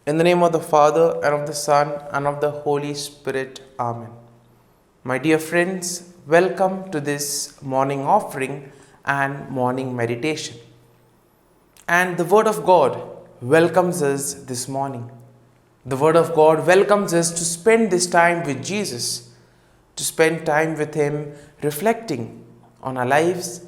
In the name of the Father, and of the Son, and of the Holy Spirit. Amen. My dear friends, welcome to this morning offering and morning meditation. And the Word of God welcomes us this morning. The Word of God welcomes us to spend this time with Jesus, to spend time with Him, reflecting on our lives,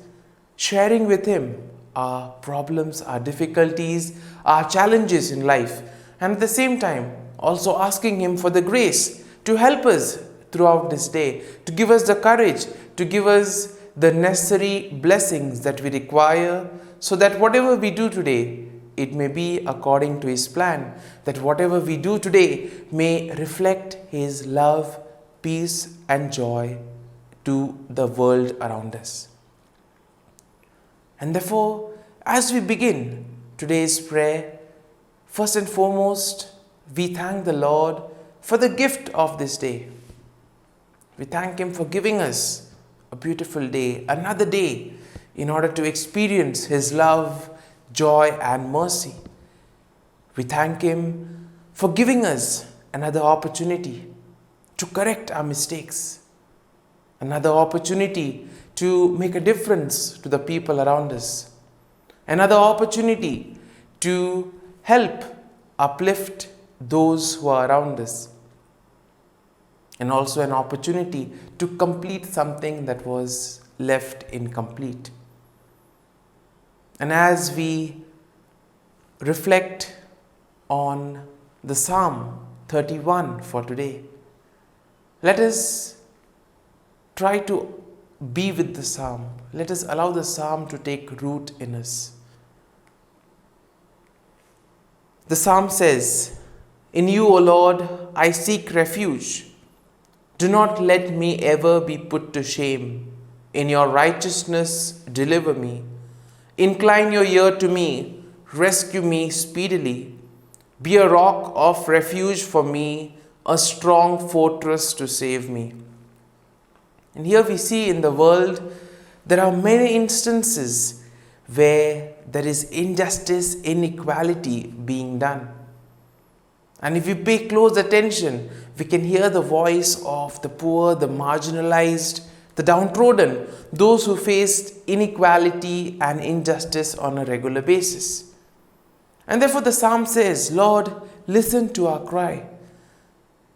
sharing with Him our problems, our difficulties, our challenges in life, and at the same time also asking Him for the grace to help us throughout this day, to give us the courage, to give us the necessary blessings that we require, so that whatever we do today, it may be according to His plan, that whatever we do today may reflect His love, peace and joy to the world around us. And therefore, as we begin today's prayer, first and foremost, we thank the Lord for the gift of this day. We thank Him for giving us a beautiful day, another day, in order to experience His love, joy and mercy. We thank Him for giving us another opportunity to correct our mistakes, another opportunity to make a difference to the people around us, another opportunity to help uplift those who are around us, and also an opportunity to complete something that was left incomplete. And as we reflect on the Psalm 31 for today, let us try to be with the Psalm. Let us allow the Psalm to take root in us. The Psalm says, "In you, O Lord, I seek refuge. Do not let me ever be put to shame. In your righteousness, deliver me. Incline your ear to me. Rescue me speedily. Be a rock of refuge for me, a strong fortress to save me." And here we see in the world, there are many instances where there is injustice, inequality being done. And if we pay close attention, we can hear the voice of the poor, the marginalized, the downtrodden, those who faced inequality and injustice on a regular basis. And therefore the Psalm says, "Lord, listen to our cry."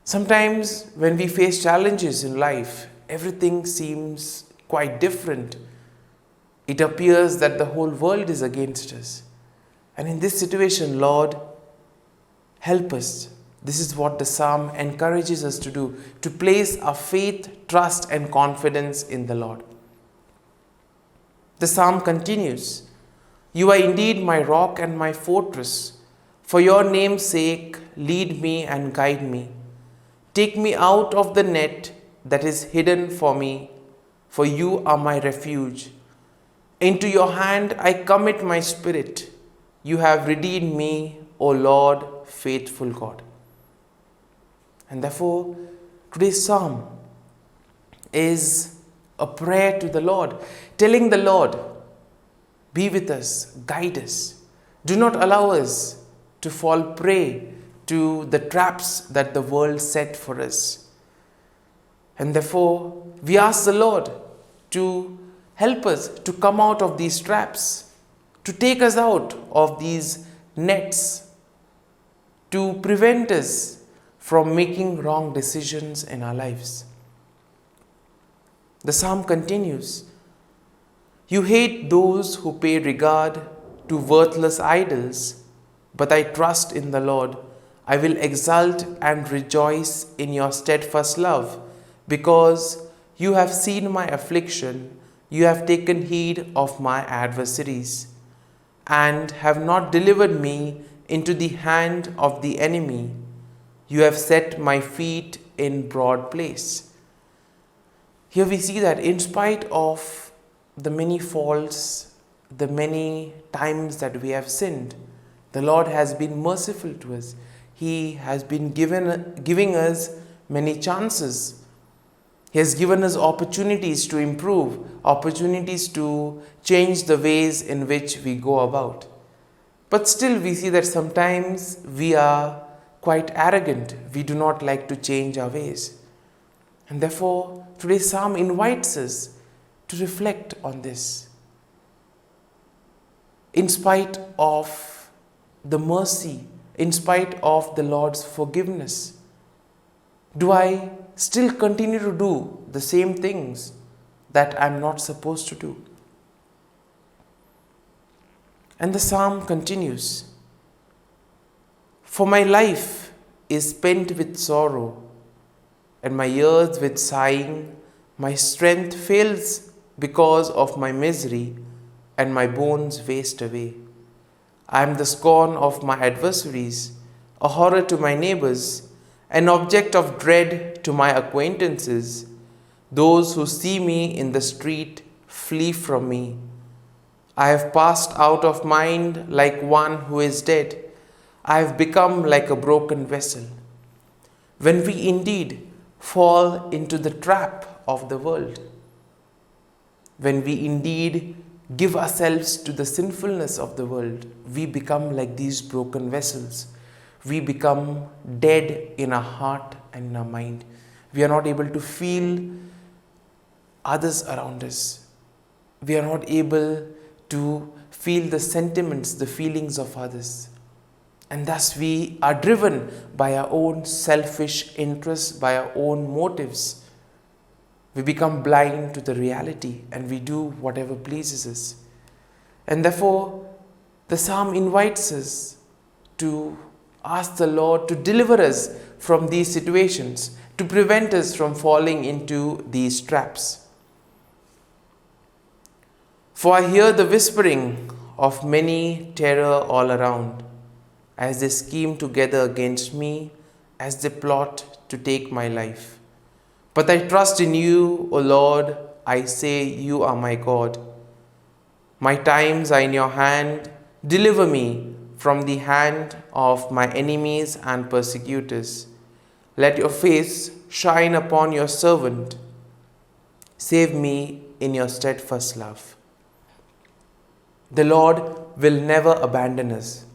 Sometimes when we face challenges in life, everything seems quite different. It appears that the whole world is against us. And in this situation, Lord, help us. This is what the Psalm encourages us to do, to place our faith, trust and confidence in the Lord. The Psalm continues, "You are indeed my rock and my fortress. For your name's sake, lead me and guide me. Take me out of the net that is hidden for me, for you are my refuge. Into your hand I commit my spirit. You have redeemed me, O Lord, faithful God." And therefore, today's psalm is a prayer to the Lord, telling the Lord, be with us, guide us. Do not allow us to fall prey to the traps that the world set for us. And therefore, we ask the Lord to help us to come out of these traps, to take us out of these nets, to prevent us from making wrong decisions in our lives. The psalm continues, "You hate those who pay regard to worthless idols, but I trust in the Lord. I will exult and rejoice in your steadfast love, because you have seen my affliction, you have taken heed of my adversaries, and have not delivered me into the hand of the enemy. You have set my feet in broad place." Here we see that in spite of the many faults, the many times that we have sinned, the Lord has been merciful to us. He has been giving us many chances. He has given us opportunities to improve, opportunities to change the ways in which we go about. But still we see that sometimes we are quite arrogant. We do not like to change our ways. And therefore, today's psalm invites us to reflect on this. In spite of the mercy, in spite of the Lord's forgiveness, do I still continue to do the same things that I'm not supposed to do? And the psalm continues, "For my life is spent with sorrow, and my years with sighing. My strength fails because of my misery, and my bones waste away. I am the scorn of my adversaries, a horror to my neighbors, an object of dread to my acquaintances. Those who see me in the street flee from me. I have passed out of mind like one who is dead. I have become like a broken vessel." When we indeed fall into the trap of the world, when we indeed give ourselves to the sinfulness of the world, we become like these broken vessels. We become dead in our heart and in our mind. We are not able to feel others around us. We are not able to feel the sentiments, the feelings of others. And thus we are driven by our own selfish interests, by our own motives. We become blind to the reality and we do whatever pleases us. And therefore, the psalm invites us to ask the Lord to deliver us from these situations, to prevent us from falling into these traps. "For I hear the whispering of many terror all around, as they scheme together against me, as they plot to take my life. But I trust in you, O Lord. I say, you are my God. My times are in your hand. Deliver me from the hand of my enemies and persecutors. Let your face shine upon your servant. Save me in your steadfast love." The Lord will never abandon us.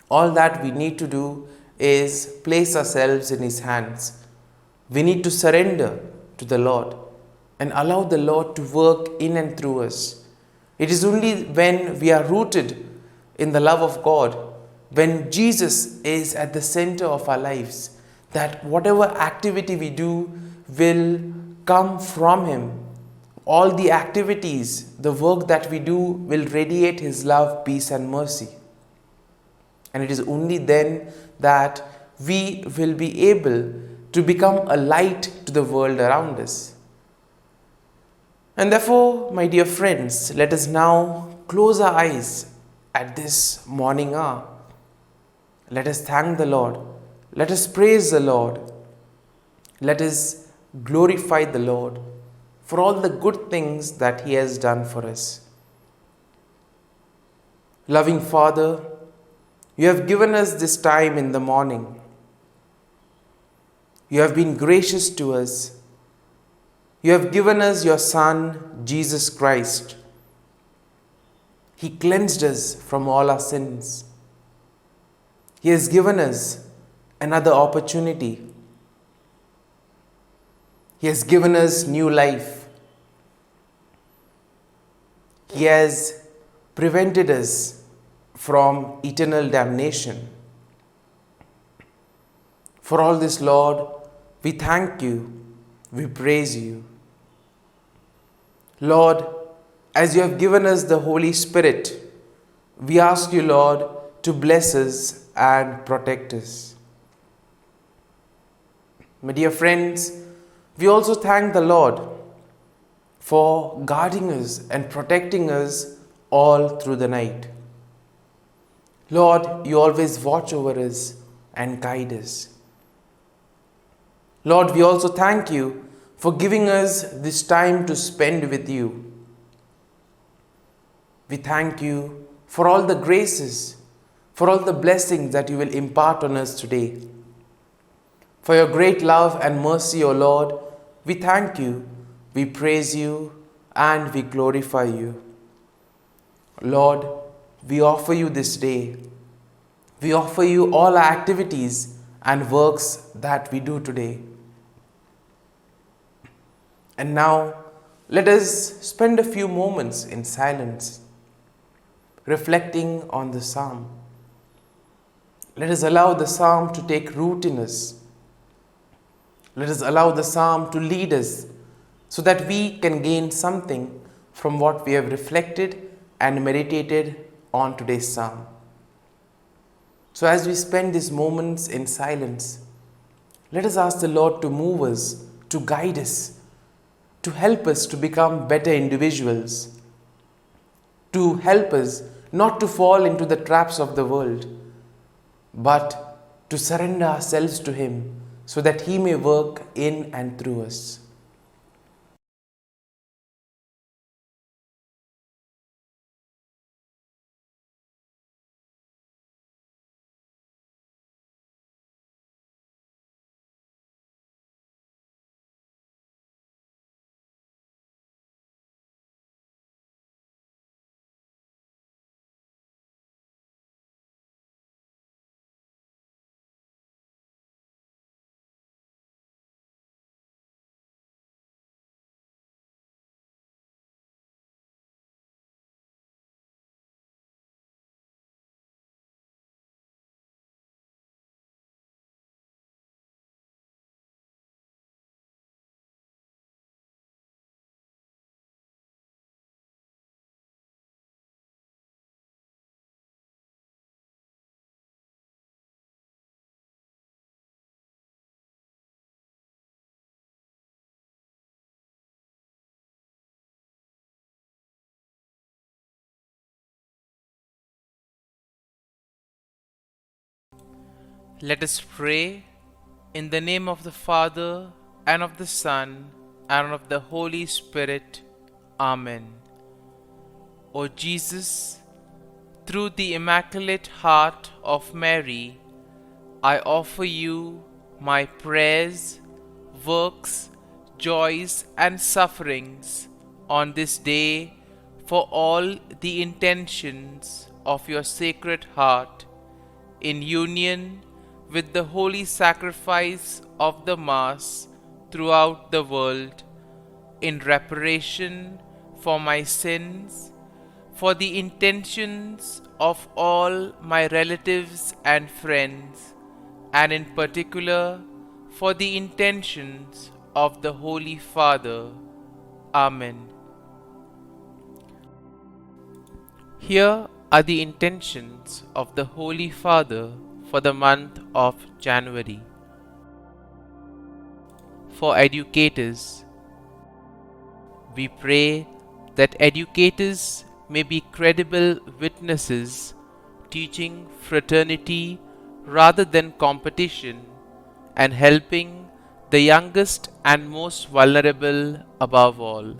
All that we need to do is place ourselves in His hands. We need to surrender to the Lord and allow the Lord to work in and through us. It is only when we are rooted in the love of God, when Jesus is at the center of our lives, that whatever activity we do will come from Him. All the activities, the work that we do will radiate His love, peace and mercy. And it is only then that we will be able to become a light to the world around us. And therefore, my dear friends, let us now close our eyes at this morning hour. Let us thank the Lord. Let us praise the Lord. Let us glorify the Lord for all the good things that He has done for us. Loving Father, you have given us this time in the morning. You have been gracious to us. You have given us your Son, Jesus Christ. He cleansed us from all our sins. He has given us another opportunity. He has given us new life. He has prevented us from eternal damnation. For all this, Lord, we thank you. We praise you. Lord, as you have given us the Holy Spirit, we ask you, Lord, to bless us and protect us. My dear friends, we also thank the Lord for guarding us and protecting us all through the night. Lord, you always watch over us and guide us. Lord, we also thank you for giving us this time to spend with you. We thank you for all the graces, for all the blessings that you will impart on us today. For your great love and mercy, O Lord, we thank you, we praise you, and we glorify you. Lord, we offer you this day. We offer you all our activities and works that we do today. And now, let us spend a few moments in silence, reflecting on the psalm. Let us allow the psalm to take root in us. Let us allow the psalm to lead us so that we can gain something from what we have reflected and meditated on today's psalm. So, as we spend these moments in silence, let us ask the Lord to move us, to guide us, to help us to become better individuals, to help us not to fall into the traps of the world, but to surrender ourselves to Him so that He may work in and through us. Let us pray in the name of the Father, and of the Son, and of the Holy Spirit. Amen. O Jesus, through the Immaculate Heart of Mary, I offer you my prayers, works, joys, and sufferings on this day for all the intentions of your Sacred Heart, in union with the holy sacrifice of the Mass throughout the world, in reparation for my sins, for the intentions of all my relatives and friends, and in particular for the intentions of the Holy Father. Amen. Here are the intentions of the Holy Father for the month of January. For educators, we pray that educators may be credible witnesses, teaching fraternity rather than competition, and helping the youngest and most vulnerable above all.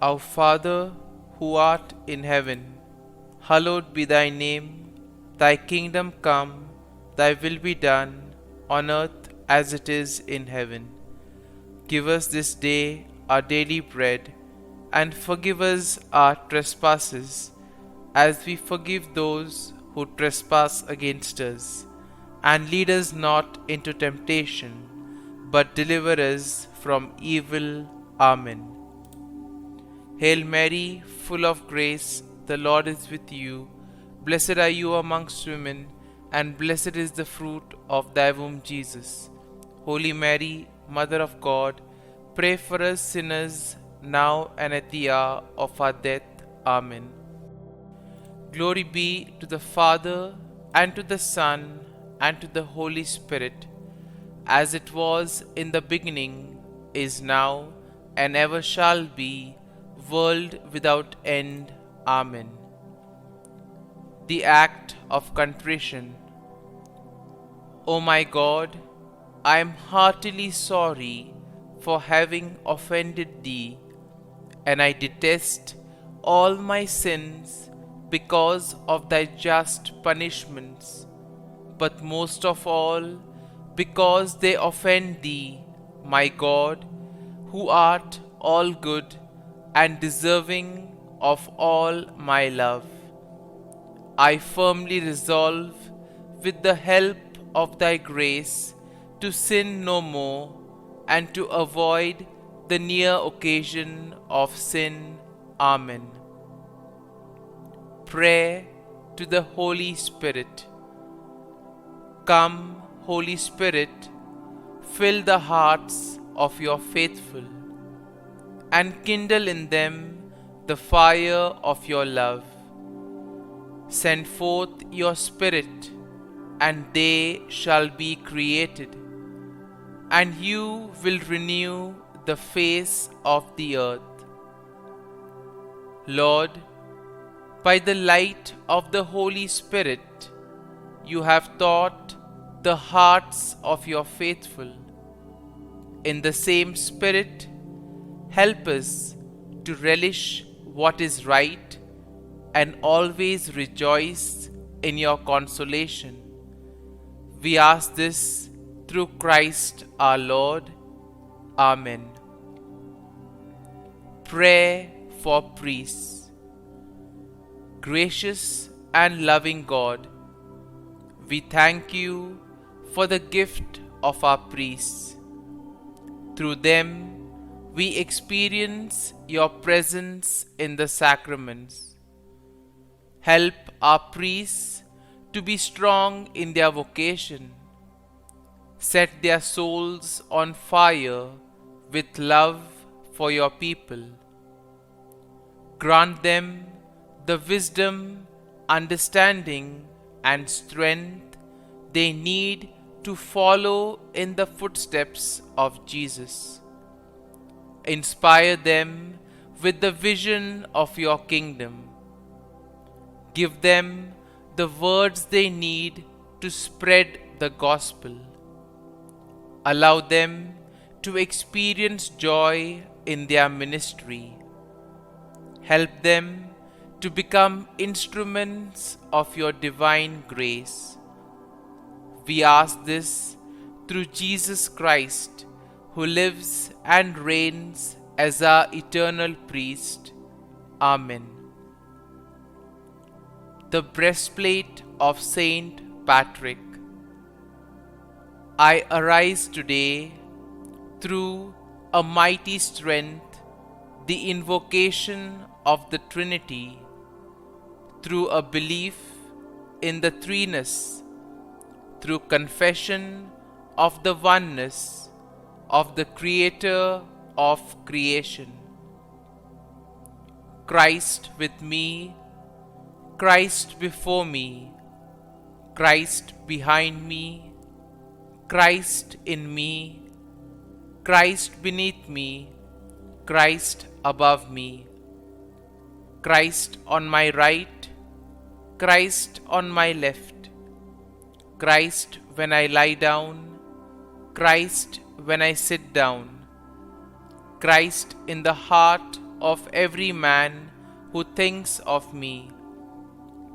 Our Father, who art in heaven, hallowed be thy name. Thy kingdom come, thy will be done, on earth as it is in heaven. Give us this day our daily bread, and forgive us our trespasses, as we forgive those who trespass against us. And lead us not into temptation, but deliver us from evil. Amen. Hail Mary, full of grace, the Lord is with you. Blessed are you amongst women, and blessed is the fruit of thy womb, Jesus. Holy Mary, Mother of God, pray for us sinners, now and at the hour of our death. Amen. Glory be to the Father, and to the Son, and to the Holy Spirit, as it was in the beginning, is now, and ever shall be, world without end. Amen. The act of contrition. O my God, I am heartily sorry for having offended thee, and I detest all my sins because of thy just punishments, but most of all because they offend thee, my God, who art all good, and deserving of all my love. I firmly resolve, with the help of thy grace, to sin no more and to avoid the near occasion of sin. Amen. Prayer to the Holy Spirit. Come, Holy Spirit, fill the hearts of your faithful, and kindle in them the fire of your love. Send forth your Spirit, and they shall be created, and you will renew the face of the earth. Lord, by the light of the Holy Spirit, you have taught the hearts of your faithful. In the same Spirit, help us to relish what is right and always rejoice in your consolation. We ask this through Christ our Lord. Amen. Prayer for priests. Gracious and loving God, we thank you for the gift of our priests. Through them, we experience your presence in the sacraments. Help our priests to be strong in their vocation. Set their souls on fire with love for your people. Grant them the wisdom, understanding, and strength they need to follow in the footsteps of Jesus. Inspire them with the vision of your kingdom. Give them the words they need to spread the gospel. Allow them to experience joy in their ministry. Help them to become instruments of your divine grace. We ask this through Jesus Christ, who lives and reigns as our eternal priest. Amen. The breastplate of Saint Patrick. I arise today through a mighty strength, the invocation of the Trinity, through a belief in the threeness, through confession of the oneness of the Creator of creation. Christ with me, Christ before me, Christ behind me, Christ in me, Christ beneath me, Christ above me, Christ on my right, Christ on my left, Christ when I lie down, Christ when I sit down, Christ in the heart of every man who thinks of me,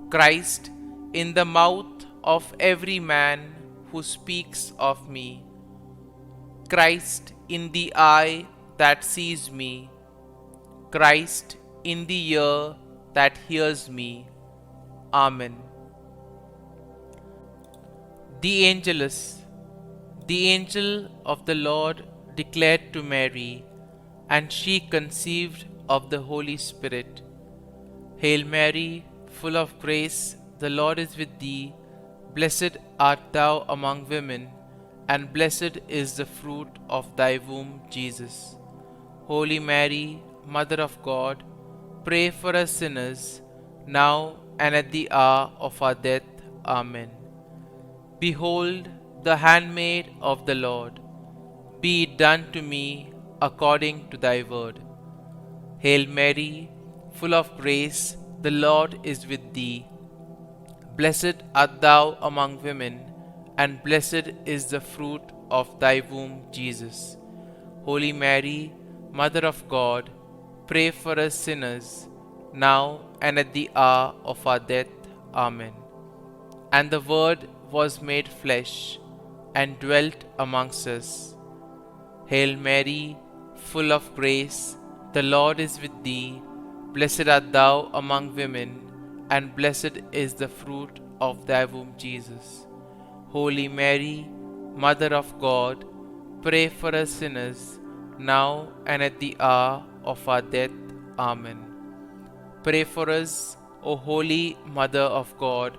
Christ in the mouth of every man who speaks of me, Christ in the eye that sees me, Christ in the ear that hears me. Amen. The Angelus. The angel of the Lord declared to Mary, and she conceived of the Holy Spirit. Hail Mary, full of grace, the Lord is with thee. Blessed art thou among women, and blessed is the fruit of thy womb, Jesus. Holy Mary, Mother of God, pray for us sinners, now and at the hour of our death. Amen. Behold, the handmaid of the Lord. Be it done to me according to thy word. Hail Mary, full of grace, the Lord is with thee. Blessed art thou among women, and blessed is the fruit of thy womb, Jesus. Holy Mary, Mother of God, pray for us sinners, now and at the hour of our death. Amen. And the Word was made flesh, and dwelt amongst us. Hail Mary, full of grace, The Lord is with thee. Blessed art thou among women, and blessed is the fruit of thy womb, Jesus. Holy Mary, Mother of God, pray for us sinners, now and at the hour of our death. Amen. Pray for us, O Holy Mother of God,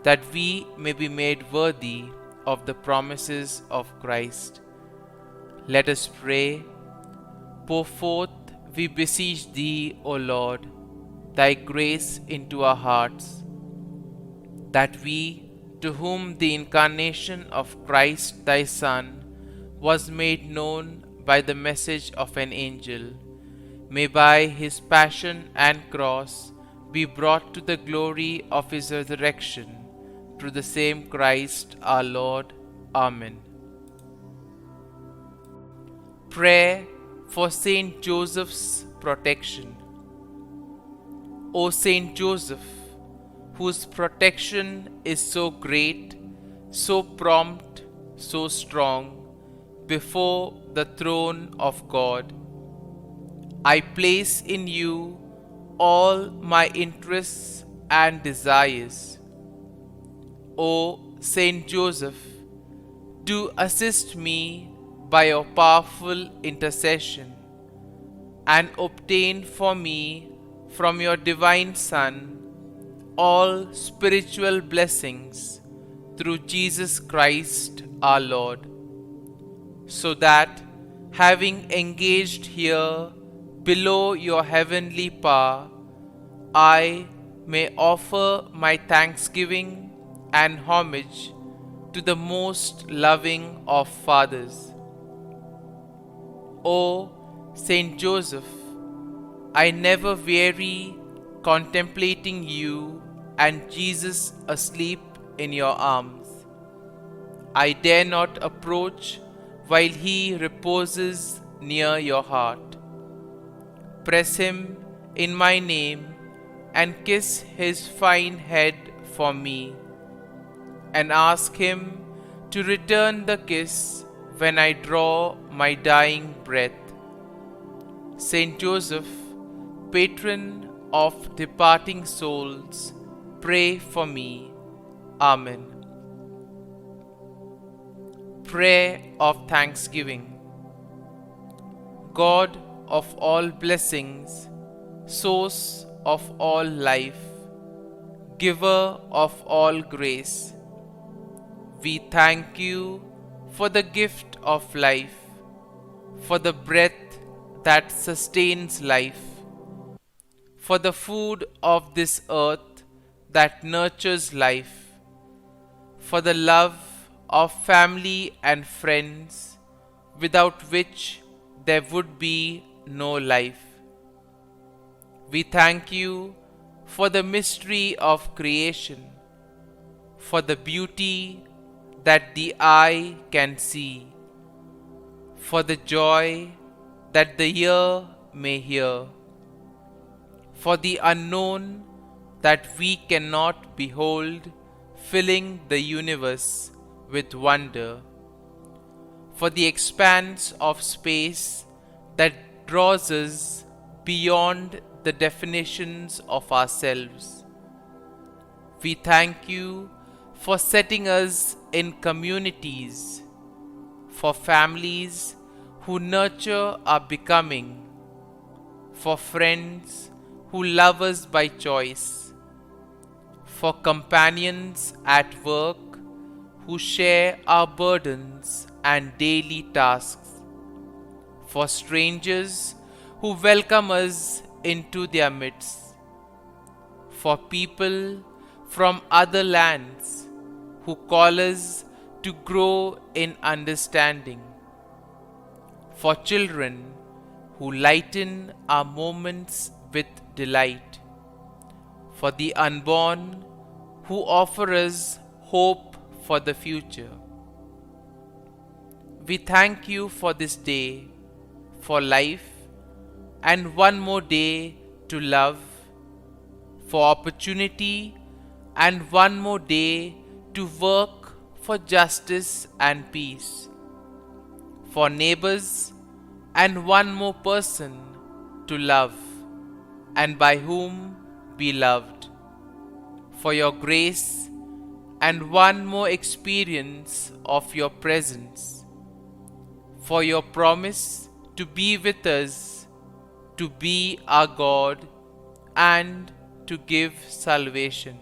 that we may be made worthy of the promises of Christ. Let us pray. Pour forth, we beseech thee, O Lord, thy grace into our hearts, that we, to whom the incarnation of Christ thy Son was made known by the message of an angel, may by his passion and cross be brought to the glory of his resurrection, through the same Christ our Lord. Amen. Prayer for Saint Joseph's protection. O Saint Joseph, whose protection is so great, so prompt, so strong, before the throne of God, I place in you all my interests and desires. O Saint Joseph, do assist me by your powerful intercession, and obtain for me from your divine Son all spiritual blessings through Jesus Christ our Lord, so that, having engaged here below your heavenly power, I may offer my thanksgiving and homage to the most loving of fathers. O Saint Joseph, I never weary contemplating you and Jesus asleep in your arms. I dare not approach while he reposes near your heart. Press him in my name and kiss his fine head for me, and ask him to return the kiss when I draw my dying breath. Saint Joseph, patron of departing souls, pray for me. Amen. Prayer of Thanksgiving. God of all blessings, source of all life, giver of all grace, we thank you for the gift of life, for the breath that sustains life, for the food of this earth that nurtures life, for the love of family and friends, without which there would be no life. We thank you for the mystery of creation, for the beauty that the eye can see, for the joy that the ear may hear, for the unknown that we cannot behold, filling the universe with wonder, for the expanse of space that draws us beyond the definitions of ourselves. We thank you for setting us in communities, for families who nurture our becoming, for friends who love us by choice, for companions at work who share our burdens and daily tasks, for strangers who welcome us into their midst, for people from other lands who call us to grow in understanding, for children who lighten our moments with delight, for the unborn who offer us hope for the future. We thank you for this day, for life, and one more day to love, for opportunity, and one more day to work for justice and peace, for neighbors, and one more person to love, and by whom be loved. For your grace and one more experience of your presence, for your promise to be with us, to be our God, and to give salvation.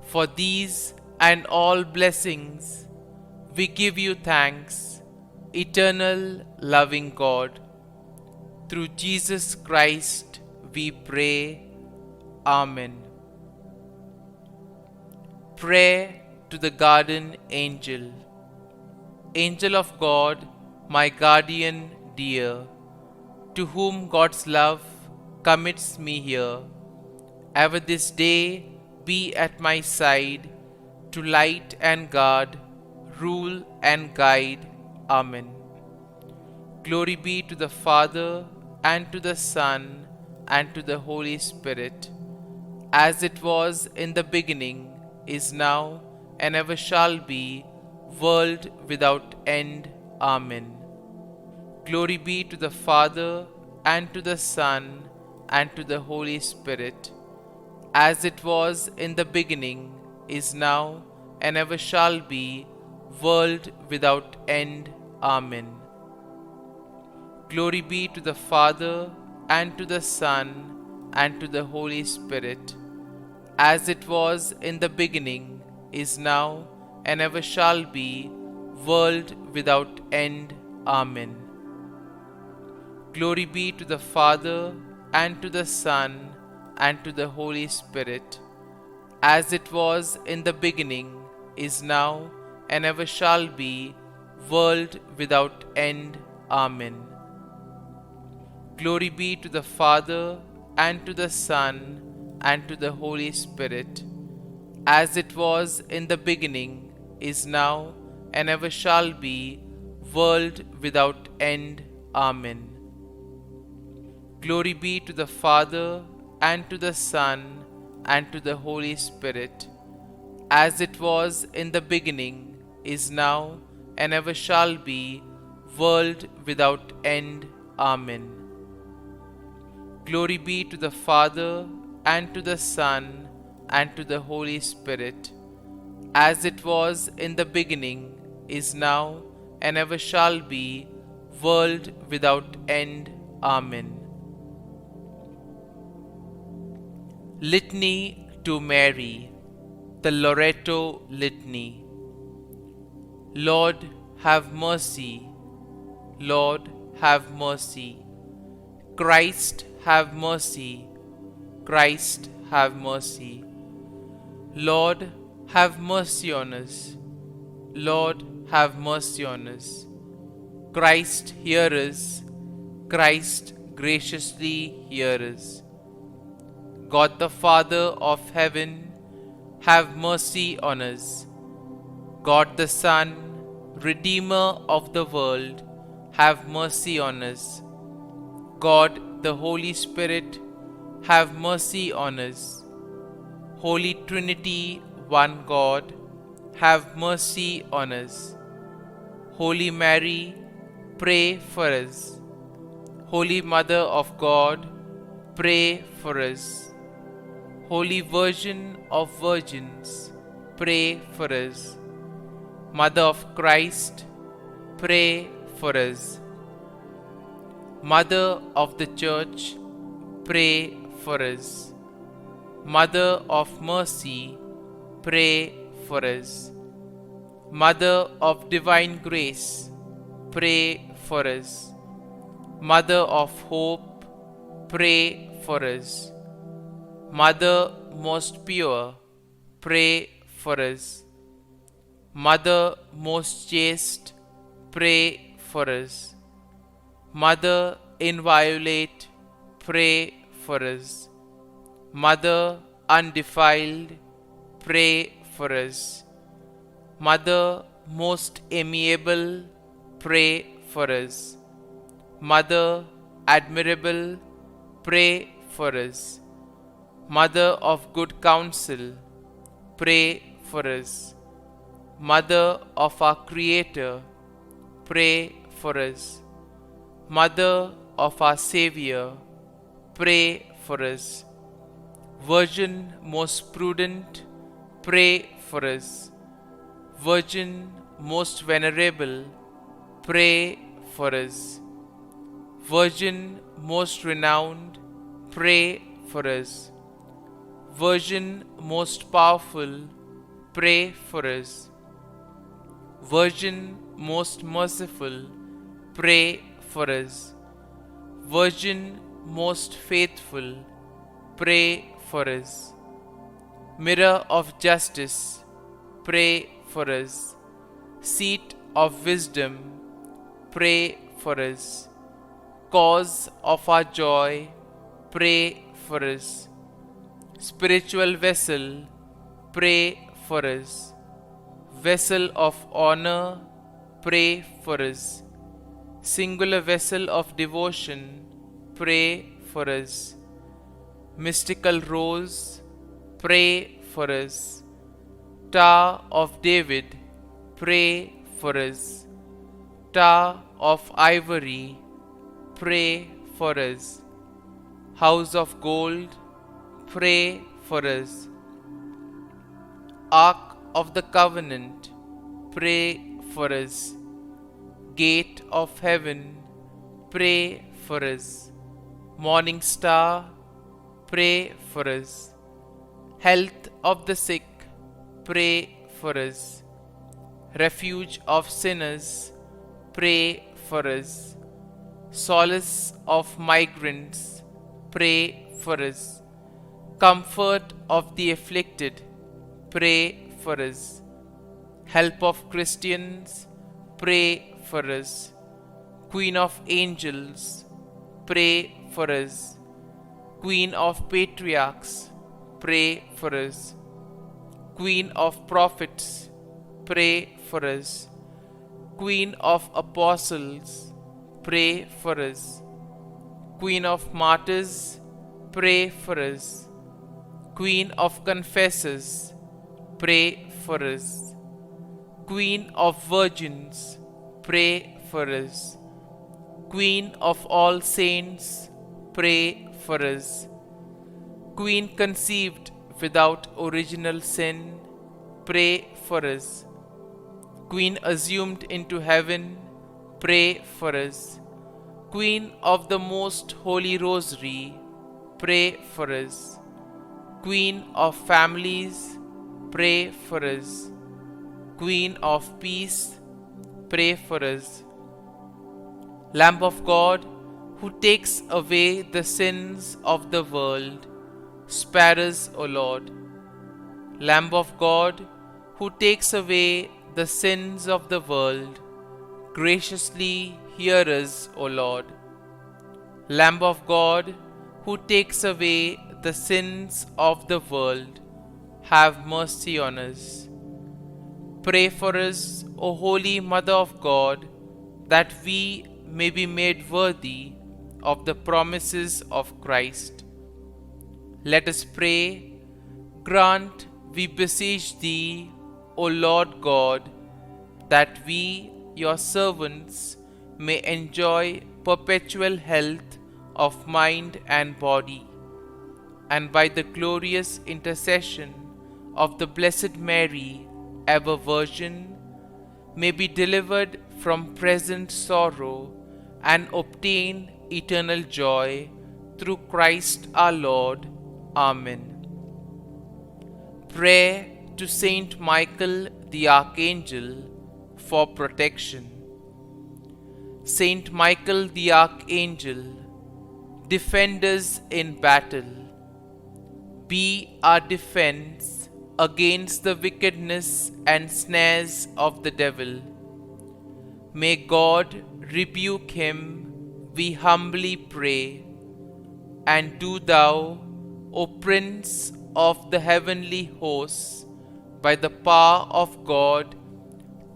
For these and all blessings, we give you thanks, eternal loving God. Through Jesus Christ we pray. Amen. Prayer to the Guardian Angel. Angel of God, my guardian dear, to whom God's love commits me here, ever this day be at my side, to light and guard, rule and guide. Amen. Glory be to the Father, and to the Son, and to the Holy Spirit, as it was in the beginning, is now, and ever shall be, world without end. Amen. Glory be to the Father, and to the Son, and to the Holy Spirit, as it was in the beginning, is now, and ever shall be, world without end. Amen. Glory be to the Father, and to the Son, and to the Holy Spirit, as it was in the beginning, is now, and ever shall be, world without end. Amen. Glory be to the Father, and to the Son, and to the Holy Spirit, as it was in the beginning, is now, and ever shall be, world without end. Amen. Glory be to the Father, and to the Son, and to the Holy Spirit, as it was in the beginning, is now, and ever shall be, world without end. Amen. Glory be to the Father, and to the Son, and to the Holy Spirit, as it was in the beginning, is now, and ever shall be, world without end. Amen. Glory be to the Father, and to the Son, and to the Holy Spirit, as it was in the beginning, is now, and ever shall be, world without end. Amen. Litany to Mary, the Loreto Litany. Lord, have mercy. Lord, have mercy. Christ, have mercy. Christ, have mercy. Lord, have mercy on us. Lord, have mercy on us. Christ, hear us. Christ, graciously hear us. God the Father of heaven, have mercy on us. God the Son, Redeemer of the world, have mercy on us. God the Holy Spirit, have mercy on us. Holy Trinity, one God, have mercy on us. Holy Mary, pray for us. Holy Mother of God, pray for us. Holy Virgin of Virgins, pray for us. Mother of Christ, pray for us. Mother of the Church, pray for us. Mother of Mercy, pray for us. Mother of Divine Grace, pray for us. Mother of Hope, pray for us. Mother most pure, pray for us. Mother most chaste, pray for us. Mother inviolate, pray for us. Mother undefiled, pray for us. Mother most amiable, pray for us. Mother admirable, pray for us. Mother of good counsel, pray for us. Mother of our Creator, pray for us. Mother of our Xavier, pray for us. Virgin most prudent, pray for us. Virgin most venerable, pray for us. Virgin most renowned, pray for us. Virgin most powerful, pray for us. Virgin most merciful, pray for us. Virgin most faithful, pray for us. Mirror of justice, pray for us. Seat of wisdom, pray for us. Cause of our joy, pray for us. Spiritual vessel, pray for us. Vessel of honor, pray for us. Singular vessel of devotion, pray for us. Mystical rose, pray for us. Tower of David, pray for us. Tower of ivory, pray for us. House of gold, pray for us. Ark of the covenant, pray for us. Gate of heaven, pray for us. Morning star, pray for us. Health of the sick, pray for us. Refuge of sinners, pray for us. Solace of migrants, pray for us. Comfort of the afflicted, pray for us. Help of Christians, pray for us. Queen of angels, pray for us. Queen of patriarchs, pray for us. Queen of prophets, pray for us. Queen of apostles, pray for us. Queen of martyrs, pray for us. Queen of confessors, pray for us. Queen of virgins, pray for us. Queen of all saints, pray for us. Queen conceived without original sin, pray for us. Queen assumed into heaven, pray for us. Queen of the most holy rosary, pray for us. Queen of families, pray for us. Queen of peace, pray for us. Lamb of God, who takes away the sins of the world, spare us, O Lord. Lamb of God, who takes away the sins of the world, graciously hear us, O Lord. Lamb of God, who takes away the sins of the world, have mercy on us. Pray for us, O Holy Mother of God, that we may be made worthy of the promises of Christ. Let us pray. Grant, we beseech Thee, O Lord God, that we, Your servants, may enjoy perpetual health of mind and body, and by the glorious intercession of the Blessed Mary, ever Virgin, may be delivered from present sorrow and obtain eternal joy through Christ our Lord. Amen. Prayer to Saint Michael the Archangel for protection. Saint Michael the Archangel, defend us in battle. Be our defense against the wickedness and snares of the devil. May God rebuke him, we humbly pray. And do Thou, O Prince of the heavenly hosts, by the power of God,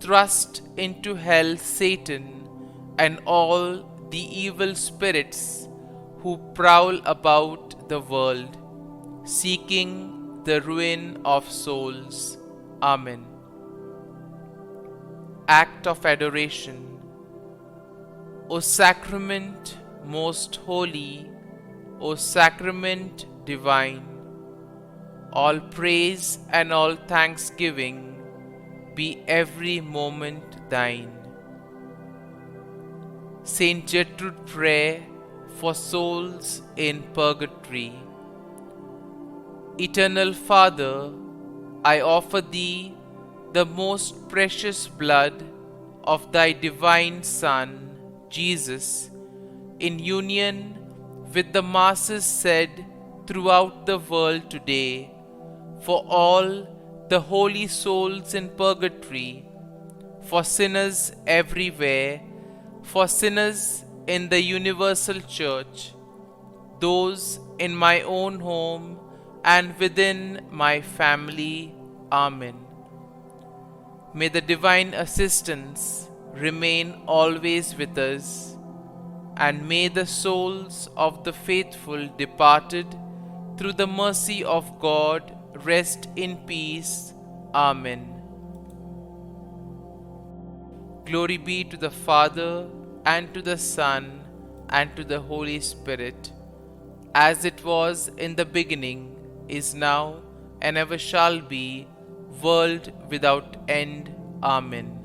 thrust into hell Satan and all the evil spirits who prowl about the world, seeking the ruin of souls. Amen. Act of Adoration. O sacrament most holy, O sacrament divine, all praise and all thanksgiving be every moment thine. Saint Gertrude, prayer for souls in purgatory. Eternal Father, I offer Thee the most precious blood of Thy divine Son, Jesus, in union with the masses said throughout the world today, for all the holy souls in purgatory, for sinners everywhere, for sinners in the universal church, those in my own home and within my family. Amen. May the divine assistance remain always with us, and may the souls of the faithful departed through the mercy of God rest in peace. Amen. Glory be to the Father, and to the Son, and to the Holy Spirit, as it was in the beginning, is now, and ever shall be, world without end. Amen.